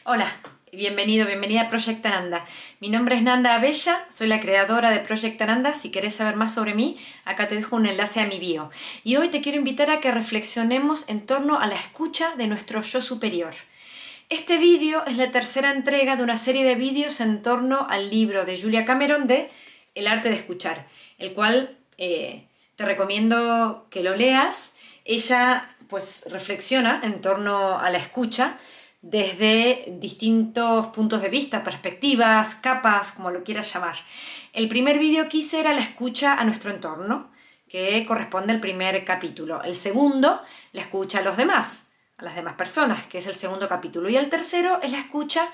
Hola, bienvenida a Project Ananda. Mi nombre es Nanda Abella, soy la creadora de Project Ananda. Si querés saber más sobre mí, acá te dejo un enlace a mi bio. Y hoy te quiero invitar a que reflexionemos en torno a la escucha de nuestro yo superior. Este vídeo es la tercera entrega de una serie de vídeos en torno al libro de Julia Cameron de El arte de escuchar, el cual te recomiendo que lo leas. Ella pues reflexiona en torno a la escucha desde distintos puntos de vista, perspectivas, capas, como lo quieras llamar. El primer vídeo que hice era la escucha a nuestro entorno, que corresponde al primer capítulo. El segundo, la escucha a los demás, a las demás personas, que es el segundo capítulo. Y el tercero es la escucha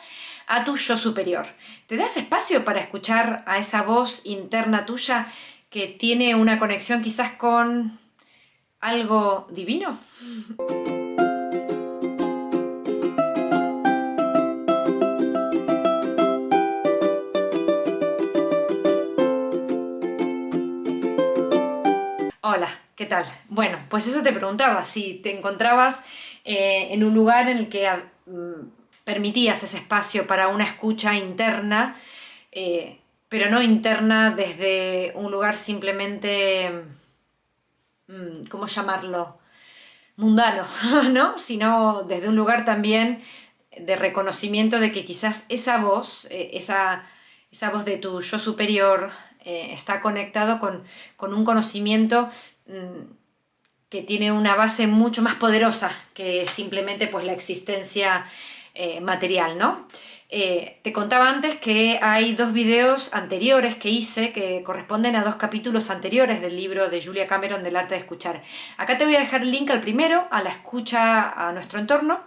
a tu yo superior. ¿Te das espacio para escuchar a esa voz interna tuya que tiene una conexión quizás con algo divino? Hola, ¿qué tal? Bueno, pues eso te preguntaba, si te encontrabas en un lugar en el que permitías ese espacio para una escucha interna, pero no interna desde un lugar simplemente, ¿cómo llamarlo? Mundano, ¿no? Sino desde un lugar también de reconocimiento de que quizás esa voz, esa voz de tu yo superior, está conectado con un conocimiento que tiene una base mucho más poderosa que simplemente pues, la existencia material, ¿no? Te contaba antes que hay dos videos anteriores que hice que corresponden a dos capítulos anteriores del libro de Julia Cameron del arte de escuchar. Acá te voy a dejar el link al primero, a la escucha a nuestro entorno,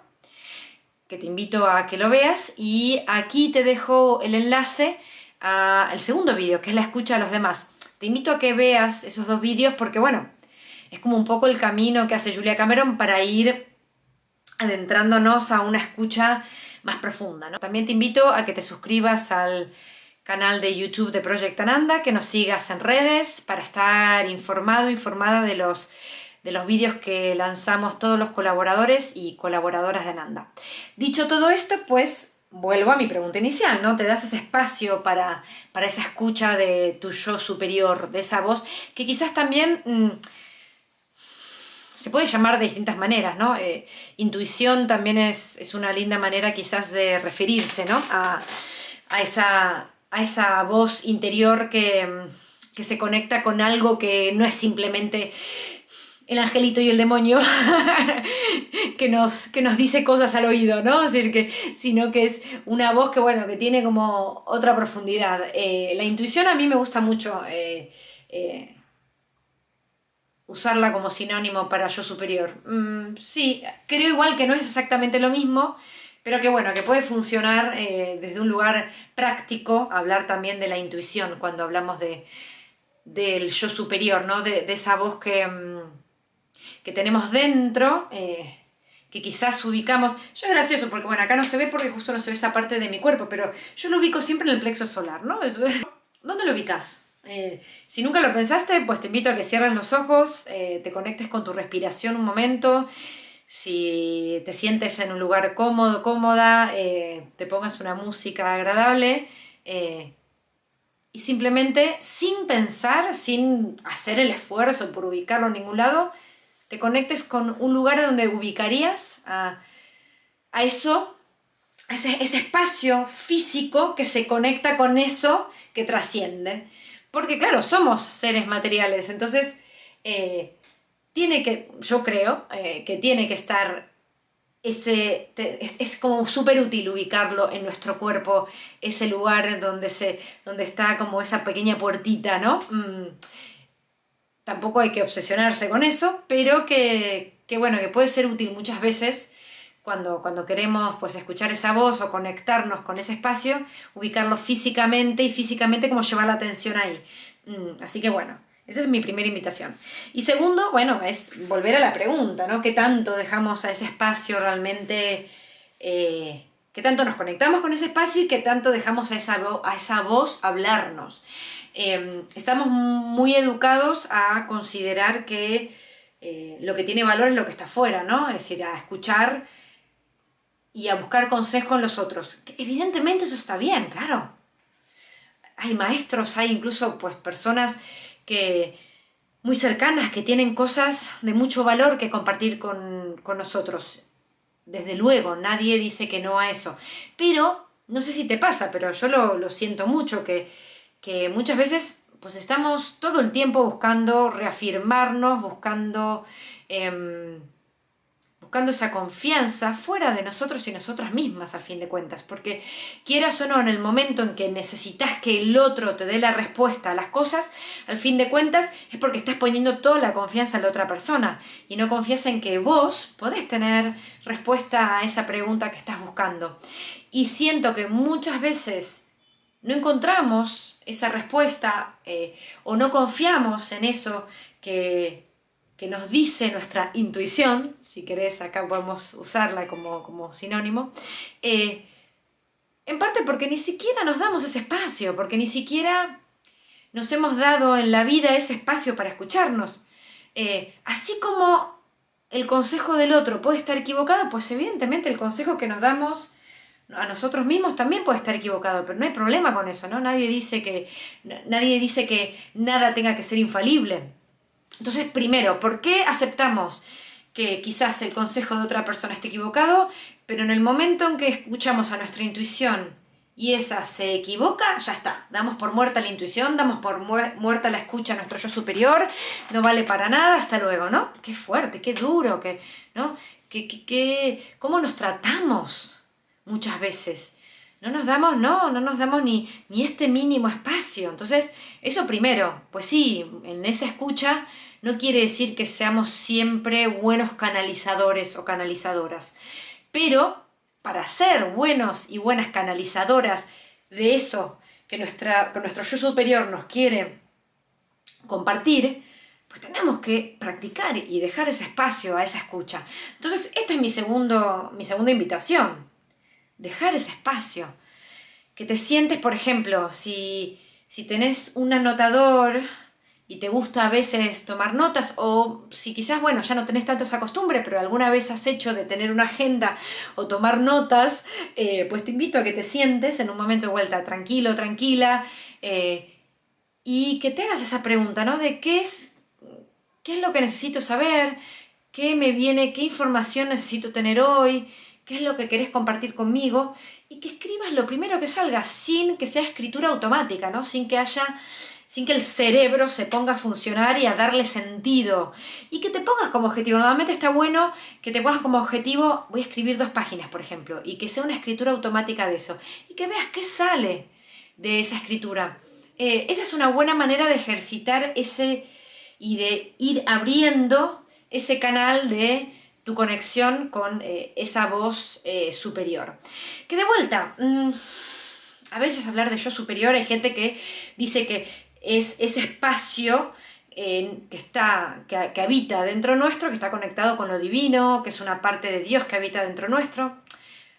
que te invito a que lo veas, y aquí te dejo el enlace al segundo vídeo, que es la escucha a los demás. Te invito a que veas esos dos vídeos porque, bueno, es como un poco el camino que hace Julia Cameron para ir adentrándonos a una escucha más profunda, ¿no? También te invito a que te suscribas al canal de YouTube de Project Ananda, que nos sigas en redes para estar informada de los vídeos que lanzamos todos los colaboradores y colaboradoras de Ananda. Dicho todo esto, pues vuelvo a mi pregunta inicial, ¿no? Te das ese espacio para esa escucha de tu yo superior, de esa voz que quizás también se puede llamar de distintas maneras, ¿no? Intuición también es una linda manera quizás de referirse, ¿no? A esa voz interior que se conecta con algo que no es simplemente el angelito y el demonio que nos dice cosas al oído, ¿no? Es decir, sino que es una voz que, bueno, que tiene como otra profundidad. La intuición a mí me gusta mucho usarla como sinónimo para yo superior. Sí, creo igual que no es exactamente lo mismo, pero que bueno, que puede funcionar desde un lugar práctico, hablar también de la intuición cuando hablamos del yo superior, ¿no? De esa voz que tenemos dentro, que quizás ubicamos. Yo es gracioso porque, bueno, acá no se ve porque justo no se ve esa parte de mi cuerpo, pero yo lo ubico siempre en el plexo solar, ¿no? ¿Dónde lo ubicas? Si nunca lo pensaste, pues te invito a que cierres los ojos, te conectes con tu respiración un momento. Si te sientes en un lugar cómodo, cómoda, te pongas una música agradable y simplemente, sin pensar, sin hacer el esfuerzo por ubicarlo en ningún lado, te conectes con un lugar donde ubicarías a eso, a ese espacio físico que se conecta con eso que trasciende. Porque claro, somos seres materiales, entonces yo creo que tiene que estar es como súper útil ubicarlo en nuestro cuerpo, ese lugar donde está como esa pequeña puertita, ¿no? Tampoco hay que obsesionarse con eso, pero que bueno, que puede ser útil muchas veces cuando queremos pues escuchar esa voz o conectarnos con ese espacio, ubicarlo físicamente y físicamente como llevar la atención ahí. Así que bueno, esa es mi primera invitación. Y segundo, bueno, es volver a la pregunta, ¿no? ¿Qué tanto dejamos a ese espacio realmente, qué tanto nos conectamos con ese espacio y qué tanto dejamos a esa voz hablarnos? Estamos muy educados a considerar que lo que tiene valor es lo que está afuera, ¿no? Es decir, a escuchar y a buscar consejo en los otros. Que evidentemente eso está bien, claro. Hay maestros, hay incluso pues personas que muy cercanas que tienen cosas de mucho valor que compartir con nosotros. Desde luego, nadie dice que no a eso. Pero, no sé si te pasa, pero yo lo siento mucho, que muchas veces pues estamos todo el tiempo buscando reafirmarnos, buscando esa confianza fuera de nosotros y nosotras mismas, al fin de cuentas, porque quieras o no, en el momento en que necesitas que el otro te dé la respuesta a las cosas, al fin de cuentas es porque estás poniendo toda la confianza en la otra persona y no confías en que vos podés tener respuesta a esa pregunta que estás buscando. Y siento que muchas veces no encontramos esa respuesta o no confiamos en eso que nos dice nuestra intuición, si querés, acá podemos usarla como sinónimo, en parte porque ni siquiera nos damos ese espacio, porque ni siquiera nos hemos dado en la vida ese espacio para escucharnos. Así como el consejo del otro puede estar equivocado, pues evidentemente el consejo que nos damos a nosotros mismos también puede estar equivocado, pero no hay problema con eso, ¿no? Nadie dice que nada tenga que ser infalible. Entonces, primero, ¿por qué aceptamos que quizás el consejo de otra persona esté equivocado, pero en el momento en que escuchamos a nuestra intuición y esa se equivoca, ya está, damos por muerta la intuición, damos por muerta la escucha a nuestro yo superior, no vale para nada, hasta luego, ¿no? Qué fuerte, qué duro, ¿no? ¿Cómo nos tratamos muchas veces? No nos damos ni este mínimo espacio. Entonces, eso primero, pues sí, en esa escucha no quiere decir que seamos siempre buenos canalizadores o canalizadoras. Pero para ser buenos y buenas canalizadoras de eso que nuestro yo superior nos quiere compartir, pues tenemos que practicar y dejar ese espacio a esa escucha. Entonces, esta es mi segunda invitación. Dejar ese espacio. Que te sientes, por ejemplo, si tenés un anotador y te gusta a veces tomar notas, o si quizás, bueno, ya no tenés tanto esa costumbre, pero alguna vez has hecho de tener una agenda o tomar notas, pues te invito a que te sientes en un momento de vuelta tranquilo, tranquila, y que te hagas esa pregunta, ¿no? De qué es lo que necesito saber, qué me viene, qué información necesito tener hoy, qué es lo que querés compartir conmigo, y que escribas lo primero que salga, sin que sea escritura automática, ¿no? Sin que el cerebro se ponga a funcionar y a darle sentido. Y que te pongas como objetivo. Normalmente está bueno que te pongas como objetivo, voy a escribir 2 páginas, por ejemplo, y que sea una escritura automática de eso. Y que veas qué sale de esa escritura. Esa es una buena manera de ejercitar y de ir abriendo ese canal de tu conexión con esa voz superior. Que de vuelta, a veces hablar de yo superior, hay gente que dice que es ese espacio que habita dentro nuestro, que está conectado con lo divino, que es una parte de Dios que habita dentro nuestro.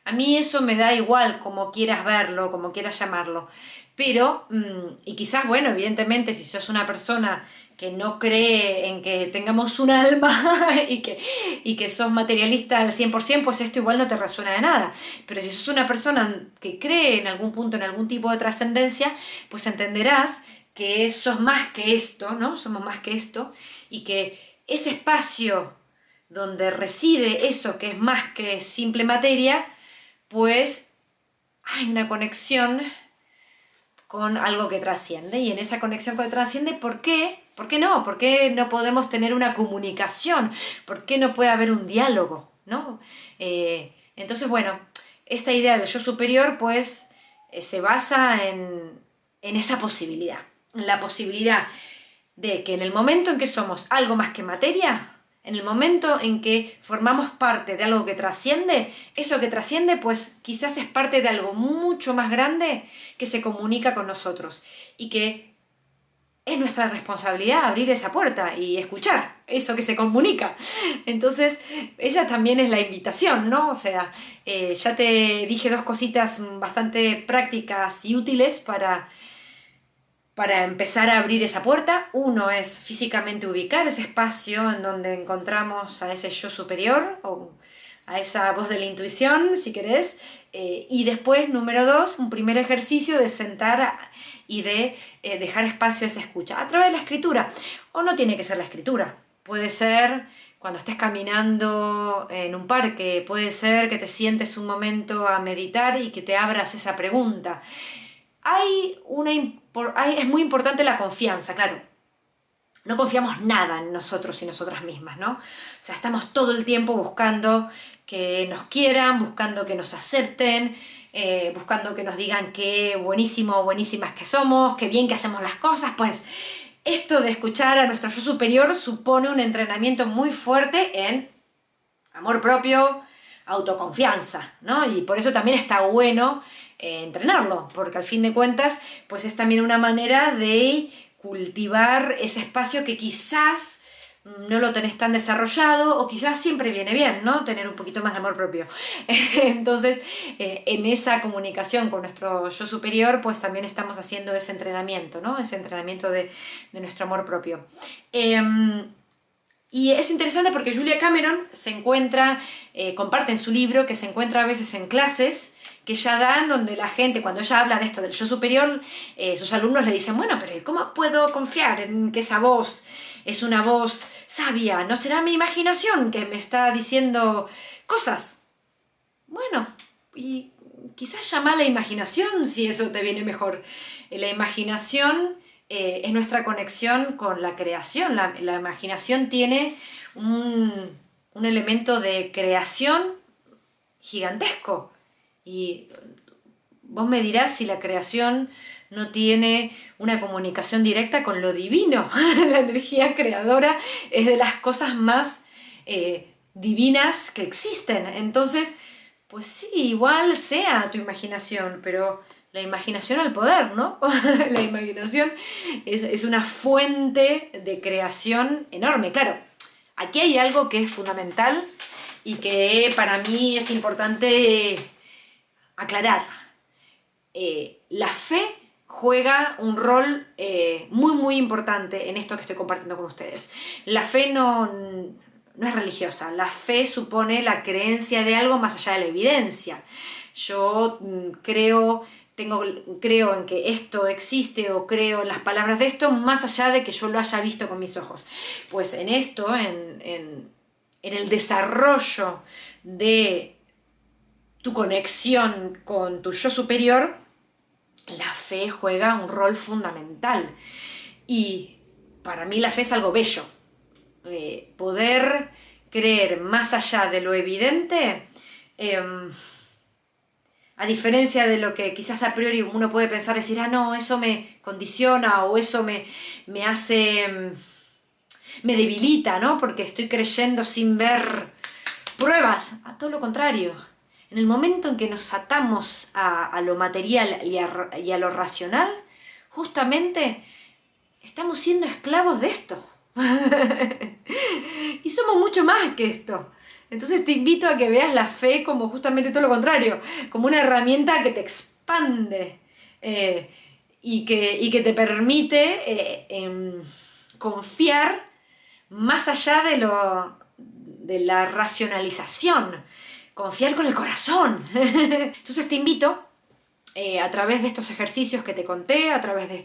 A mí eso me da igual como quieras verlo, como quieras llamarlo. Pero, y quizás, bueno, evidentemente, si sos una persona que no cree en que tengamos un alma y que sos materialista al 100%, pues esto igual no te resuena de nada. Pero si sos una persona que cree en algún punto, en algún tipo de trascendencia, pues entenderás que sos más que esto, ¿no? Somos más que esto, y que ese espacio donde reside eso que es más que simple materia, pues hay una conexión con algo que trasciende, y en esa conexión que trasciende, ¿por qué? ¿Por qué no? ¿Por qué no podemos tener una comunicación? ¿Por qué no puede haber un diálogo? ¿No? Entonces, bueno, esta idea del yo superior, pues, se basa en esa posibilidad, en la posibilidad de que en el momento en que somos algo más que materia, en el momento en que formamos parte de algo que trasciende, eso que trasciende pues quizás es parte de algo mucho más grande que se comunica con nosotros y que es nuestra responsabilidad abrir esa puerta y escuchar eso que se comunica. Entonces, esa también es la invitación, ¿no? O sea, ya te dije 2 cositas bastante prácticas y útiles para empezar a abrir esa puerta. Uno es físicamente ubicar ese espacio en donde encontramos a ese yo superior o a esa voz de la intuición, si querés. Y después, número 2, un primer ejercicio de sentar y de dejar espacio a esa escucha a través de la escritura. O no tiene que ser la escritura, puede ser cuando estés caminando en un parque, puede ser que te sientes un momento a meditar y que te abras esa pregunta. Es muy importante la confianza, claro. No confiamos nada en nosotros y nosotras mismas, ¿no? O sea, estamos todo el tiempo buscando que nos quieran, buscando que nos acepten, buscando que nos digan qué buenísimo o buenísimas que somos, qué bien que hacemos las cosas. Pues esto de escuchar a nuestro yo superior supone un entrenamiento muy fuerte en amor propio, autoconfianza, ¿no? Y por eso también está bueno entrenarlo, porque al fin de cuentas, pues es también una manera de cultivar ese espacio que quizás no lo tenés tan desarrollado o quizás siempre viene bien, ¿no? Tener un poquito más de amor propio. Entonces, en esa comunicación con nuestro yo superior, pues también estamos haciendo ese entrenamiento, ¿no? Ese entrenamiento de nuestro amor propio. Y es interesante porque Julia Cameron comparte en su libro que se encuentra a veces en clases que ella dan donde la gente, cuando ella habla de esto del yo superior, sus alumnos le dicen, bueno, pero ¿cómo puedo confiar en que esa voz es una voz sabia? ¿No será mi imaginación que me está diciendo cosas? Bueno, y quizás llama a la imaginación si eso te viene mejor. La imaginación es nuestra conexión con la creación. La imaginación tiene un elemento de creación gigantesco. Y vos me dirás si la creación no tiene una comunicación directa con lo divino. La energía creadora es de las cosas más divinas que existen. Entonces, pues sí, igual sea tu imaginación, pero la imaginación al poder, ¿no? La imaginación es una fuente de creación enorme. Claro, aquí hay algo que es fundamental y que para mí es importante aclarar. La fe juega un rol muy muy importante en esto que estoy compartiendo con ustedes. La fe no es religiosa, la fe supone la creencia de algo más allá de la evidencia. Yo creo en que esto existe o creo en las palabras de esto más allá de que yo lo haya visto con mis ojos. Pues en esto, en el desarrollo de tu conexión con tu yo superior, la fe juega un rol fundamental. Y para mí la fe es algo bello. Poder creer más allá de lo evidente, a diferencia de lo que quizás a priori uno puede pensar, decir, no, eso me condiciona o eso me hace, me debilita, ¿no? Porque estoy creyendo sin ver pruebas. A todo lo contrario. En el momento en que nos atamos a lo material y a lo racional, justamente estamos siendo esclavos de esto. Y somos mucho más que esto. Entonces te invito a que veas la fe como justamente todo lo contrario, como una herramienta que te expande y que te permite confiar más allá de la racionalización. Confiar con el corazón. Entonces te invito a través de estos ejercicios que te conté, a través de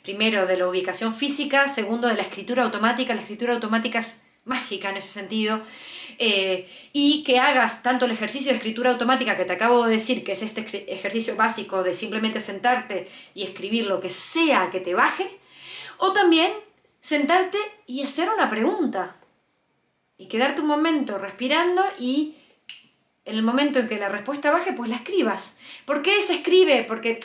primero de la ubicación física, segundo de la escritura automática. La escritura automática es mágica en ese sentido, y que hagas tanto el ejercicio de escritura automática que te acabo de decir, que es este ejercicio básico de simplemente sentarte y escribir lo que sea que te baje, o también sentarte y hacer una pregunta y quedarte un momento respirando y en el momento en que la respuesta baje, pues la escribas. ¿Por qué se escribe? Porque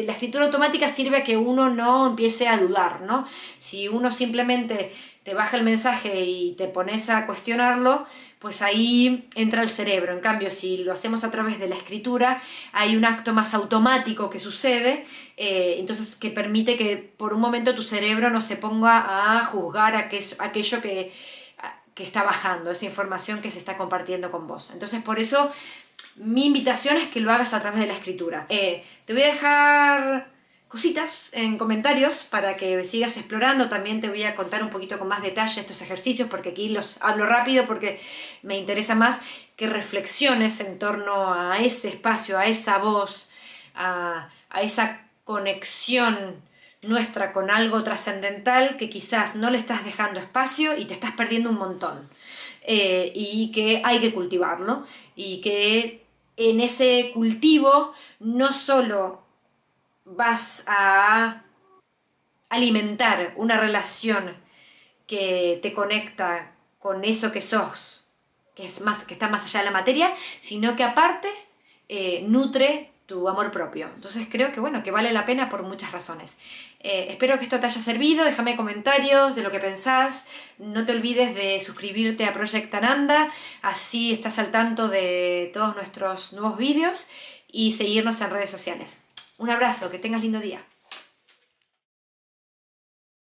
la escritura automática sirve a que uno no empiece a dudar, ¿no? Si uno simplemente te baja el mensaje y te pones a cuestionarlo, pues ahí entra el cerebro. En cambio, si lo hacemos a través de la escritura, hay un acto más automático que sucede, entonces que permite que por un momento tu cerebro no se ponga a juzgar aquello que está bajando, esa información que se está compartiendo con vos. Entonces, por eso, mi invitación es que lo hagas a través de la escritura. Te voy a dejar cositas en comentarios para que sigas explorando. También te voy a contar un poquito con más detalle estos ejercicios, porque aquí los hablo rápido porque me interesa más que reflexiones en torno a ese espacio, a esa voz, a esa conexión nuestra con algo trascendental que quizás no le estás dejando espacio y te estás perdiendo un montón. Y que hay que cultivarlo, y que en ese cultivo no solo vas a alimentar una relación que te conecta con eso que sos, que está más allá de la materia, sino que aparte nutre tu amor propio. Entonces creo que bueno, que vale la pena por muchas razones. Espero que esto te haya servido, déjame comentarios de lo que pensás, no te olvides de suscribirte a Project Ananda, así estás al tanto de todos nuestros nuevos vídeos y seguirnos en redes sociales. Un abrazo, que tengas lindo día.